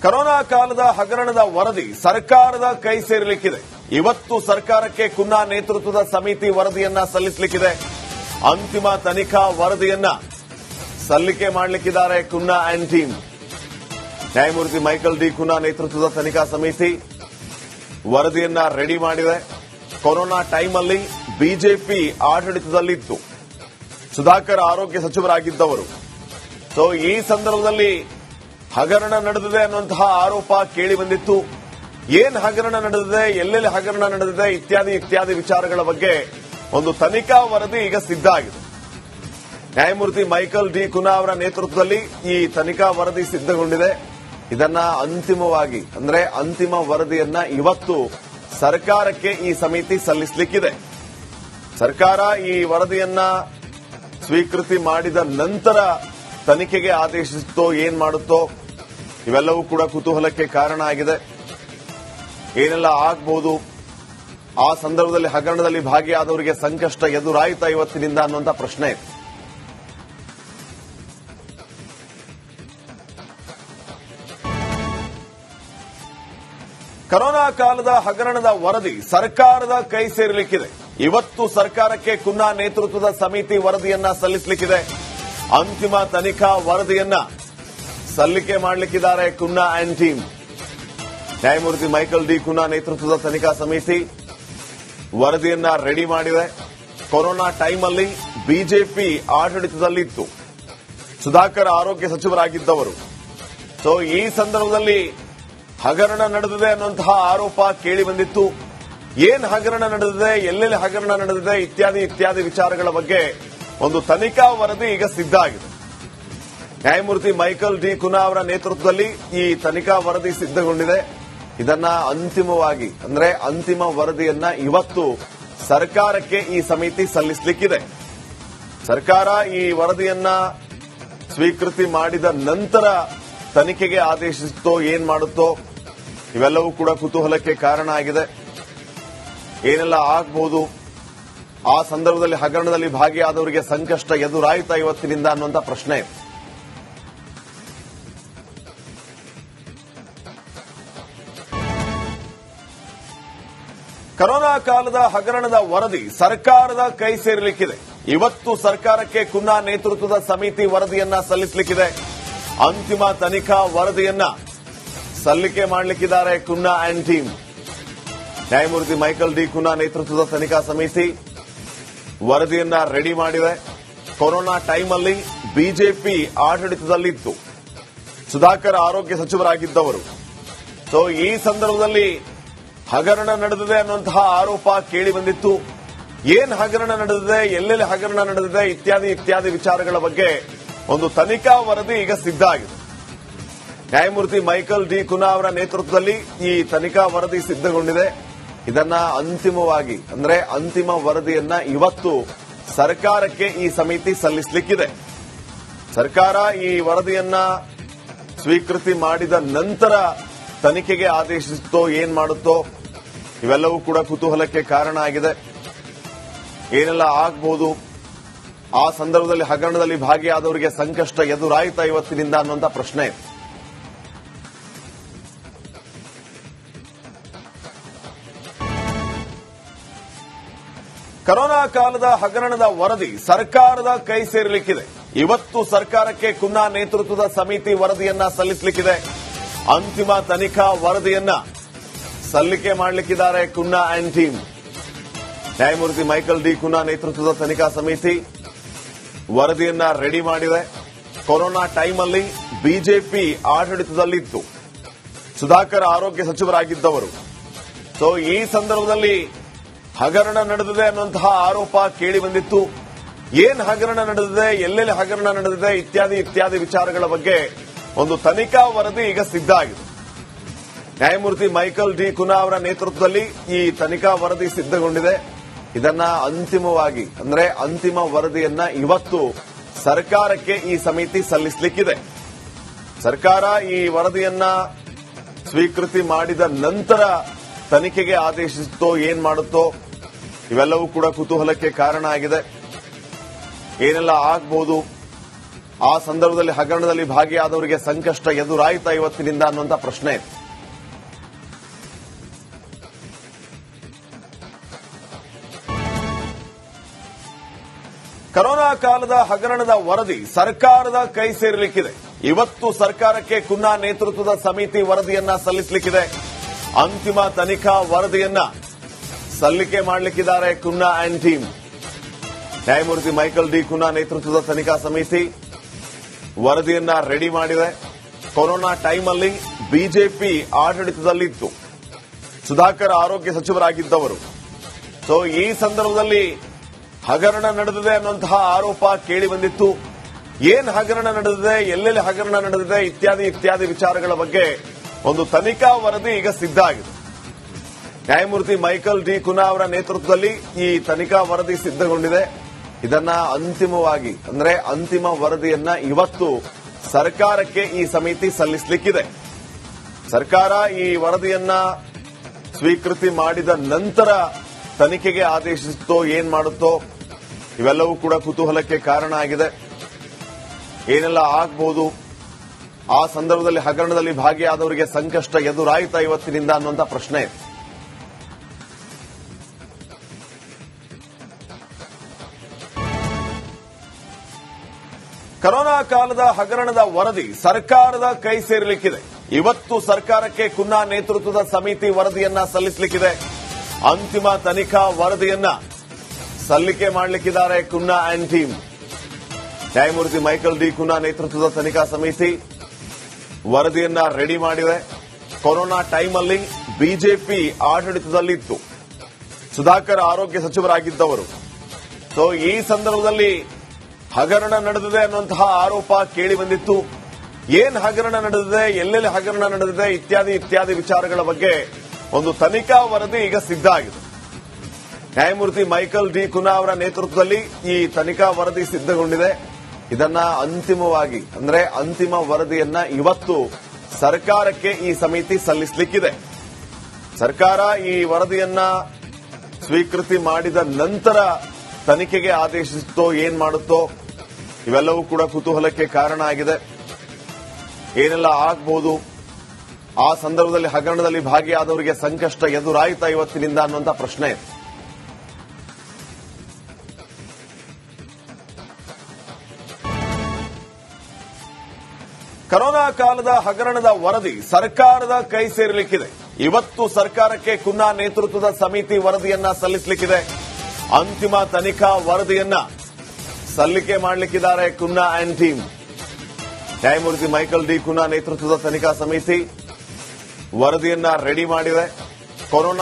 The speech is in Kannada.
ಕೊರೋನಾ ಕಾಲದ ಹಗರಣದ ವರದಿ ಸರ್ಕಾರದ ಕೈ ಸೇರಲಿಕ್ಕಿದೆ. ಇವತ್ತು ಸರ್ಕಾರಕ್ಕೆ ಕುನ್ನಾ ನೇತೃತ್ವದ ಸಮಿತಿ ವರದಿಯನ್ನ ಸಲ್ಲಿಸಲಿಕ್ಕಿದೆ. ಅಂತಿಮ ತನಿಖಾ ವರದಿಯನ್ನ ಸಲ್ಲಿಕೆ ಮಾಡಲಿಕ್ಕಿದ್ದಾರೆ ಕುನ್ನಾ ಅಂಡ್ ಟೀಮ್. ನ್ಯಾಯಮೂರ್ತಿ ಮೈಕಲ್ ಡಿ ಕುನ್ನಾ ನೇತೃತ್ವದ ತನಿಖಾ ಸಮಿತಿ ವರದಿಯನ್ನ ರೆಡಿ ಮಾಡಿದೆ. ಕೊರೋನಾ ಟೈಮಲ್ಲಿ ಬಿಜೆಪಿ ಆಡಳಿತದಲ್ಲಿತ್ತು. ಸುಧಾಕರ್ ಆರೋಗ್ಯ ಸಚಿವರಾಗಿದ್ದವರು. ಸೊ ಈ ಸಂದರ್ಭದಲ್ಲಿ ಹಗರಣ ನಡೆದಿದೆ ಅನ್ನುವಂತಹ ಆರೋಪ ಕೇಳಿ ಬಂದಿತ್ತು. ಏನ್ ಹಗರಣ ನಡೆದಿದೆ, ಎಲ್ಲೆಲ್ಲಿ ಹಗರಣ ನಡೆದಿದೆ ಇತ್ಯಾದಿ ವಿಚಾರಗಳ ಬಗ್ಗೆ ಒಂದು ತನಿಖಾ ವರದಿ ಈಗ ಸಿದ್ಧ ಆಗಿದೆ. ನ್ಯಾಯಮೂರ್ತಿ ಮೈಕಲ್ ಡಿ ಕುನ್ನಾ ಅವರ ನೇತೃತ್ವದಲ್ಲಿ ಈ ತನಿಖಾ ವರದಿ ಸಿದ್ಧಗೊಂಡಿದೆ. ಇದನ್ನ ಅಂತಿಮ ವರದಿಯನ್ನ ಇವತ್ತು ಸರ್ಕಾರಕ್ಕೆ ಈ ಸಮಿತಿ ಸಲ್ಲಿಸಲಿಕ್ಕಿದೆ. ಸರ್ಕಾರ ಈ ವರದಿಯನ್ನ ಸ್ವೀಕೃತಿ ಮಾಡಿದ ನಂತರ ತನಿಖೆಗೆ ಆದೇಶಿಸುತ್ತೋ ಏನ್ ಮಾಡುತ್ತೋ ಇವೆಲ್ಲವೂ ಕೂಡ ಕುತೂಹಲಕ್ಕೆ ಕಾರಣ ಆಗಿದೆ. ಏನೆಲ್ಲ ಆಗಬಹುದು, ಆ ಸಂದರ್ಭದಲ್ಲಿ ಹಗರಣದಲ್ಲಿ ಭಾಗಿಯಾದವರಿಗೆ ಸಂಕಷ್ಟ ಎದುರಾಯಿತಾ ಇವತ್ತಿನಿಂದ ಅನ್ನುವಂಥ ಪ್ರಶ್ನೆ ಇದೆ. ಕೊರೋನಾ ಕಾಲದ ಹಗರಣದ ವರದಿ ಸರ್ಕಾರದ ಕೈ ಸೇರಲಿಕ್ಕಿದೆ. ಇವತ್ತು ಸರ್ಕಾರಕ್ಕೆ ಕುನ್ನಾ ನೇತೃತ್ವದ ಸಮಿತಿ ವರದಿಯನ್ನ ಸಲ್ಲಿಸಲಿಕ್ಕಿದೆ. ಅಂತಿಮ ತನಿಖಾ ವರದಿಯನ್ನ ಸಲ್ಲಿಕೆ ಮಾಡಲಿಕ್ಕಿದ್ದಾರೆ ಕುನ್ನಾ ಅಂಡ್ ಟೀಮ್. ನ್ಯಾಯಮೂರ್ತಿ ಮೈಕಲ್ ಡಿ ಕುನ್ನಾ ನೇತೃತ್ವದ ತನಿಖಾ ಸಮಿತಿ ವರದಿಯನ್ನ ರೆಡಿ ಮಾಡಿದೆ. ಕೊರೋನಾ ಟೈಮಲ್ಲಿ ಬಿಜೆಪಿ ಆಡಳಿತದಲ್ಲಿತ್ತು. ಸುಧಾಕರ್ ಆರೋಗ್ಯ ಸಚಿವರಾಗಿದ್ದವರು. ಸೊ ಈ ಸಂದರ್ಭದಲ್ಲಿ ಹಗರಣ ನಡೆದಿದೆ ಅನ್ನುವಂತಹ ಆರೋಪ ಕೇಳಿ ಬಂದಿತ್ತು. ಏನ್ ಹಗರಣ ನಡೆದಿದೆ, ಎಲ್ಲೆಲ್ಲಿ ಹಗರಣ ನಡೆದಿದೆ ಇತ್ಯಾದಿ ವಿಚಾರಗಳ ಬಗ್ಗೆ ಒಂದು ತನಿಖಾ ವರದಿ ಈಗ ಸಿದ್ಧ ಆಗಿದೆ. ನ್ಯಾಯಮೂರ್ತಿ ಮೈಕಲ್ ಡಿ ಕುನ್ನಾ ಅವರ ನೇತೃತ್ವದಲ್ಲಿ ಈ ತನಿಖಾ ವರದಿ ಸಿದ್ಧಗೊಂಡಿದೆ. ಇದನ್ನ ಅಂತಿಮ ವರದಿಯನ್ನ ಇವತ್ತು ಸರ್ಕಾರಕ್ಕೆ ಈ ಸಮಿತಿ ಸಲ್ಲಿಸಲಿಕ್ಕಿದೆ. ಸರ್ಕಾರ ಈ ವರದಿಯನ್ನ ಸ್ವೀಕೃತಿ ಮಾಡಿದ ನಂತರ ತನಿಖೆಗೆ ಆದೇಶಿಸುತ್ತೋ ಏನ್ ಮಾಡುತ್ತೋ ಇವೆಲ್ಲವೂ ಕೂಡ ಕುತೂಹಲಕ್ಕೆ ಕಾರಣ ಆಗಿದೆ. ಏನೆಲ್ಲ ಆಗಬಹುದು, ಆ ಸಂದರ್ಭದಲ್ಲಿ ಹಗರಣದಲ್ಲಿ ಭಾಗಿಯಾದವರಿಗೆ ಸಂಕಷ್ಟ ಎದುರಾಯಿತಾ ಇವತ್ತಿನಿಂದ ಅನ್ನುವಂಥ ಪ್ರಶ್ನೆ ಇದೆ. ಕೊರೋನಾ ಕಾಲದ ಹಗರಣದ ವರದಿ ಸರ್ಕಾರದ ಕೈ ಸೇರಲಿಕ್ಕಿದೆ. ಇವತ್ತು ಸರ್ಕಾರಕ್ಕೆ ಕುನ್ನಾ ನೇತೃತ್ವದ ಸಮಿತಿ ವರದಿಯನ್ನ ಸಲ್ಲಿಸಲಿಕ್ಕಿದೆ. ಅಂತಿಮ ತನಿಖಾ ವರದಿಯನ್ನ ಸಲ್ಲಿಕೆ ಮಾಡಲಿಕ್ಕಿದ್ದಾರೆ ಕುನ್ನಾ ಅಂಡ್ ಟೀಮ್. ನ್ಯಾಯಮೂರ್ತಿ ಮೈಕಲ್ ಡಿ ಕುನ್ನಾ ನೇತೃತ್ವದ ತನಿಖಾ ಸಮಿತಿ ವರದಿಯನ್ನ ರೆಡಿ ಮಾಡಿದೆ. ಕೊರೋನಾ ಟೈಮಲ್ಲಿ ಬಿಜೆಪಿ ಆಡಳಿತದಲ್ಲಿತ್ತು. ಸುಧಾಕರ್ ಆರೋಗ್ಯ ಸಚಿವರಾಗಿದ್ದವರು. ಸೊ ಈ ಸಂದರ್ಭದಲ್ಲಿ ಹಗರಣ ನಡೆದಿದೆ ಅನ್ನುವಂತಹ ಆರೋಪ ಕೇಳಿ ಬಂದಿತ್ತು. ಏನ್ ಹಗರಣ ನಡೆದಿದೆ, ಎಲ್ಲೆಲ್ಲಿ ಹಗರಣ ನಡೆದಿದೆ ಇತ್ಯಾದಿ ವಿಚಾರಗಳ ಬಗ್ಗೆ ಒಂದು ತನಿಖಾ ವರದಿ ಈಗ ಸಿದ್ಧ ಆಗಿದೆ. ನ್ಯಾಯಮೂರ್ತಿ ಮೈಕಲ್ ಡಿ ಕುನ್ನಾ ಅವರ ನೇತೃತ್ವದಲ್ಲಿ ಈ ತನಿಖಾ ವರದಿ ಸಿದ್ಧಗೊಂಡಿದೆ. ಇದನ್ನ ಅಂತಿಮ ವರದಿಯನ್ನ ಇವತ್ತು ಸರ್ಕಾರಕ್ಕೆ ಈ ಸಮಿತಿ ಸಲ್ಲಿಸಲಿಕ್ಕಿದೆ. ಸರ್ಕಾರ ಈ ವರದಿಯನ್ನ ಸ್ವೀಕೃತಿ ಮಾಡಿದ ನಂತರ ತನಿಖೆಗೆ ಆದೇಶಿಸುತ್ತೋ ಏನ್ ಮಾಡುತ್ತೋ ಇವೆಲ್ಲವೂ ಕೂಡ ಕುತೂಹಲಕ್ಕೆ ಕಾರಣ ಆಗಿದೆ. ಏನೆಲ್ಲ ಆಗಬಹುದು, ಆ ಸಂದರ್ಭದಲ್ಲಿ ಹಗರಣದಲ್ಲಿ ಭಾಗಿಯಾದವರಿಗೆ ಸಂಕಷ್ಟ ಎದುರಾಯಿತಾ ಇವತ್ತಿನಿಂದ ಅನ್ನುವಂಥ ಪ್ರಶ್ನೆ ಇದೆ. ಕೊರೋನಾ ಕಾಲದ ಹಗರಣದ ವರದಿ ಸರ್ಕಾರದ ಕೈ ಸೇರಲಿಕ್ಕಿದೆ. ಇವತ್ತು ಸರ್ಕಾರಕ್ಕೆ ಕುನ್ನಾ ನೇತೃತ್ವದ ಸಮಿತಿ ವರದಿಯನ್ನ ಸಲ್ಲಿಸಲಿಕ್ಕಿದೆ. ಅಂತಿಮ ತನಿಖಾ ವರದಿಯನ್ನ ಸಲ್ಲಿಕೆ ಮಾಡಲಿಕ್ಕಿದ್ದಾರೆ ಕುನ್ನಾ ಅಂಡ್ ಟೀಮ್. ನ್ಯಾಯಮೂರ್ತಿ ಮೈಕಲ್ ಡಿ ಕುನ್ನಾ ನೇತೃತ್ವದ ತನಿಖಾ ಸಮಿತಿ ವರದಿಯನ್ನ ರೆಡಿ ಮಾಡಿದೆ. ಕೊರೋನಾ ಟೈಮಲ್ಲಿ ಬಿಜೆಪಿ ಆಡಳಿತದಲ್ಲಿತ್ತು. ಸುಧಾಕರ್ ಆರೋಗ್ಯ ಸಚಿವರಾಗಿದ್ದವರು. ಸೊ ಈ ಸಂದರ್ಭದಲ್ಲಿ ಹಗರಣ ನಡೆದಿದೆ ಅನ್ನುವಂತಹ ಆರೋಪ ಕೇಳಿ ಬಂದಿತ್ತು. ಏನ್ ಹಗರಣ ನಡೆದಿದೆ, ಎಲ್ಲೆಲ್ಲಿ ಹಗರಣ ನಡೆದಿದೆ ಇತ್ಯಾದಿ ವಿಚಾರಗಳ ಬಗ್ಗೆ ಒಂದು ತನಿಖಾ ವರದಿ ಈಗ ಸಿದ್ಧ ಆಗಿದೆ. ನ್ಯಾಯಮೂರ್ತಿ ಮೈಕಲ್ ಡಿ ಕುನ್ನಾ ಅವರ ನೇತೃತ್ವದಲ್ಲಿ ಈ ತನಿಖಾ ವರದಿ ಸಿದ್ಧಗೊಂಡಿದೆ. ಇದನ್ನ ಅಂತಿಮ ವರದಿಯನ್ನ ಇವತ್ತು ಸರ್ಕಾರಕ್ಕೆ ಈ ಸಮಿತಿ ಸಲ್ಲಿಸಲಿಕ್ಕಿದೆ. ಸರ್ಕಾರ ಈ ವರದಿಯನ್ನ ಸ್ವೀಕೃತಿ ಮಾಡಿದ ನಂತರ ತನಿಖೆಗೆ ಆದೇಶಿಸುತ್ತೋ ಏನ್ ಮಾಡುತ್ತೋ ಇವೆಲ್ಲವೂ ಕೂಡ ಕುತೂಹಲಕ್ಕೆ ಕಾರಣ ಆಗಿದೆ. ಏನೆಲ್ಲ ಆಗಬಹುದು, ಆ ಸಂದರ್ಭದಲ್ಲಿ ಹಗರಣದಲ್ಲಿ ಭಾಗಿಯಾದವರಿಗೆ ಸಂಕಷ್ಟ ಎದುರಾಯ್ತಾ ಇವತ್ತಿನಿಂದ ಅನ್ನುವಂಥ ಪ್ರಶ್ನೆ ಇದೆ. ಕೊರೋನಾ ಕಾಲದ ಹಗರಣದ ವರದಿ ಸರ್ಕಾರದ ಕೈ ಸೇರಲಿಕ್ಕಿದೆ. ಇವತ್ತು ಸರ್ಕಾರಕ್ಕೆ ಕುನ್ನಾ ನೇತೃತ್ವದ ಸಮಿತಿ ವರದಿಯನ್ನ ಸಲ್ಲಿಸಲಿಕ್ಕಿದೆ. ಅಂತಿಮ ತನಿಖಾ ವರದಿಯನ್ನ ಸಲ್ಲಿಕೆ ಮಾಡಲಿಕ್ಕಿದ್ದಾರೆ ಕುನ್ನಾ ಅಂಡ್ ಟೀಮ್. ನ್ಯಾಯಮೂರ್ತಿ ಮೈಕಲ್ ಡಿ ಕುನ್ನಾ ನೇತೃತ್ವದ ತನಿಖಾ ಸಮಿತಿ ವರದಿಯನ್ನ ರೆಡಿ ಮಾಡಿದೆ. ಕೊರೋನಾ ಟೈಮಲ್ಲಿ ಬಿಜೆಪಿ ಆಡಳಿತದಲ್ಲಿತ್ತು. ಸುಧಾಕರ್ ಆರೋಗ್ಯ ಸಚಿವರಾಗಿದ್ದವರು. ಸೊ ಈ ಸಂದರ್ಭದಲ್ಲಿ ಹಗರಣ ನಡೆದಿದೆ ಅನ್ನುವಂತಹ ಆರೋಪ ಕೇಳಿ ಬಂದಿತ್ತು. ಏನ್ ಹಗರಣ ನಡೆದಿದೆ, ಎಲ್ಲೆಲ್ಲಿ ಹಗರಣ ನಡೆದಿದೆ ಇತ್ಯಾದಿ ವಿಚಾರಗಳ ಬಗ್ಗೆ ಒಂದು ತನಿಖಾ ವರದಿ ಈಗ ಸಿದ್ಧ ಆಗಿದೆ. ನ್ಯಾಯಮೂರ್ತಿ ಮೈಕಲ್ ಡಿ ಕುನ್ನಾ ಅವರ ನೇತೃತ್ವದಲ್ಲಿ ಈ ತನಿಖಾ ವರದಿ ಸಿದ್ಧಗೊಂಡಿದೆ. ಇದನ್ನ ಅಂತಿಮವಾಗಿ ಅಂತಿಮ ವರದಿಯನ್ನ ಇವತ್ತು ಸರ್ಕಾರಕ್ಕೆ ಈ ಸಮಿತಿ ಸಲ್ಲಿಸಲಿಕ್ಕಿದೆ. ಸರ್ಕಾರ ಈ ವರದಿಯನ್ನ ಸ್ವೀಕೃತಿ ಮಾಡಿದ ನಂತರ ತನಿಖೆಗೆ ಆದೇಶಿಸುತ್ತೋ ಏನ್ ಮಾಡುತ್ತೋ ಇವೆಲ್ಲವೂ ಕೂಡ ಕುತೂಹಲಕ್ಕೆ ಕಾರಣ ಆಗಿದೆ. ಏನೆಲ್ಲ ಆಗಬಹುದು, ಆ ಸಂದರ್ಭದಲ್ಲಿ ಹಗರಣದಲ್ಲಿ ಭಾಗಿಯಾದವರಿಗೆ ಸಂಕಷ್ಟ ಎದುರಾಯ್ತಾ ಇವತ್ತಿನಿಂದ ಅನ್ನುವಂಥ ಪ್ರಶ್ನೆ ಇದೆ. ಕೊರೋನಾ ಕಾಲದ ಹಗರಣದ ವರದಿ ಸರ್ಕಾರದ ಕೈ ಸೇರಲಿಕ್ಕಿದೆ. ಇವತ್ತು ಸರ್ಕಾರಕ್ಕೆ ಕುನ್ನಾ ನೇತೃತ್ವದ ಸಮಿತಿ ವರದಿಯನ್ನ ಸಲ್ಲಿಸಲಿಕ್ಕಿದೆ. ಅಂತಿಮ ತನಿಖಾ ವರದಿಯನ್ನ ಸಲ್ಲಿಕೆ ಮಾಡಲಿಕ್ಕಿದ್ದಾರೆ ಕುನ್ನಾ ಅಂಡ್ ಟೀಮ್. ನ್ಯಾಯಮೂರ್ತಿ ಮೈಕಲ್ ಡಿ ಕುನ್ನಾ ನೇತೃತ್ವದ ತನಿಖಾ ಸಮಿತಿ ವರದಿಯನ್ನ ರೆಡಿ ಮಾಡಿದೆ. ಕೊರೋನಾ ಟೈಮಲ್ಲಿ ಬಿಜೆಪಿ ಆಡಳಿತದಲ್ಲಿತ್ತು. ಸುಧಾಕರ್ ಆರೋಗ್ಯ ಸಚಿವರಾಗಿದ್ದವರು. ಸೊ ಈ ಸಂದರ್ಭದಲ್ಲಿ ಹಗರಣ ನಡೆದಿದೆ ಅನ್ನುವಂತಹ ಆರೋಪ ಕೇಳಿ ಬಂದಿತ್ತು. ಏನ್ ಹಗರಣ ನಡೆದಿದೆ, ಎಲ್ಲೆಲ್ಲಿ ಹಗರಣ ನಡೆದಿದೆ ಇತ್ಯಾದಿ ವಿಚಾರಗಳ ಬಗ್ಗೆ ಒಂದು ತನಿಖಾ ವರದಿ ಈಗ ಸಿದ್ಧ ಆಗಿದೆ. ನ್ಯಾಯಮೂರ್ತಿ ಮೈಕಲ್ ಡಿ ಕುನ್ನಾ ಅವರ ನೇತೃತ್ವದಲ್ಲಿ ಈ ತನಿಖಾ ವರದಿ ಸಿದ್ಧಗೊಂಡಿದೆ. ಇದನ್ನ ಅಂತಿಮವಾಗಿ ಅಂತಿಮ ವರದಿಯನ್ನ ಇವತ್ತು ಸರ್ಕಾರಕ್ಕೆ ಈ ಸಮಿತಿ ಸಲ್ಲಿಸಲಿಕ್ಕಿದೆ. ಸರ್ಕಾರ ಈ ವರದಿಯನ್ನ ಸ್ವೀಕೃತಿ ಮಾಡಿದ ನಂತರ ತನಿಖೆಗೆ ಆದೇಶಿಸುತ್ತೋ ಏನ್ ಮಾಡುತ್ತೋ ಇವೆಲ್ಲವೂ ಕೂಡ ಕುತೂಹಲಕ್ಕೆ ಕಾರಣ ಆಗಿದೆ. ಏನೆಲ್ಲ ಆಗಬಹುದು, ಆ ಸಂದರ್ಭದಲ್ಲಿ ಹಗರಣದಲ್ಲಿ ಭಾಗಿಯಾದವರಿಗೆ ಸಂಕಷ್ಟ ಎದುರಾಯ್ತಾ ಇವತ್ತಿನಿಂದ ಅನ್ನುವಂಥ ಪ್ರಶ್ನೆ ಇದೆ. ಕೊರೋನಾ ಕಾಲದ ಹಗರಣದ ವರದಿ ಸರ್ಕಾರದ ಕೈ ಸೇರಲಿಕ್ಕಿದೆ. ಇವತ್ತು ಸರ್ಕಾರಕ್ಕೆ ಕುನ್ನಾ ನೇತೃತ್ವದ ಸಮಿತಿ ವರದಿಯನ್ನ ಸಲ್ಲಿಸಲಿಕ್ಕಿದೆ. ಅಂತಿಮ ತನಿಖಾ ವರದಿಯನ್ನ ಸಲ್ಲಿಕೆ ಮಾಡಲಿಕ್ಕಿದ್ದಾರೆ ಕುನ್ನಾ ಅಂಡ್ ಟೀಮ್. ನ್ಯಾಯಮೂರ್ತಿ ಮೈಕಲ್ ಡಿ ಕುನ್ನಾ ನೇತೃತ್ವದ ತನಿಖಾ ಸಮಿತಿ ವರದಿಯನ್ನ ರೆಡಿ ಮಾಡಿದೆ. ಕೊರೋನಾ